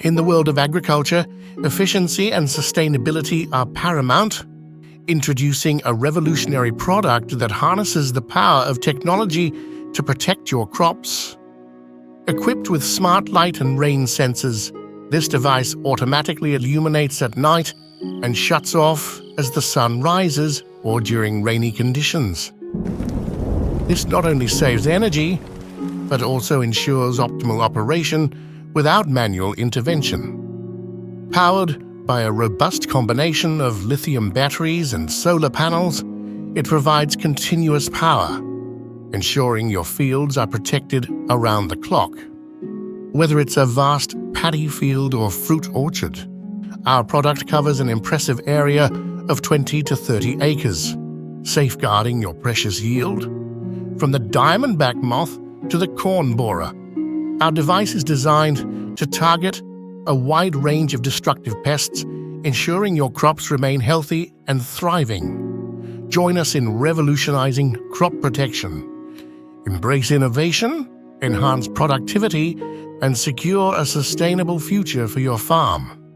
In the world of agriculture, efficiency and sustainability are paramount. Introducing a revolutionary product that harnesses the power of technology to protect your crops. Equipped with smart light and rain sensors, this device automatically illuminates at night and shuts off as the sun rises or during rainy conditions. This not only saves energy, but also ensures optimal operation without manual intervention. Powered by a robust combination of lithium batteries and solar panels, it provides continuous power, ensuring your fields are protected around the clock. Whether it's a vast paddy field or fruit orchard, our product covers an impressive area of 20 to 30 acres, safeguarding your precious yield. From the diamondback moth to the corn borer, our device is designed to target a wide range of destructive pests, ensuring your crops remain healthy and thriving. Join us in revolutionizing crop protection. Embrace innovation, enhance productivity, and secure a sustainable future for your farm.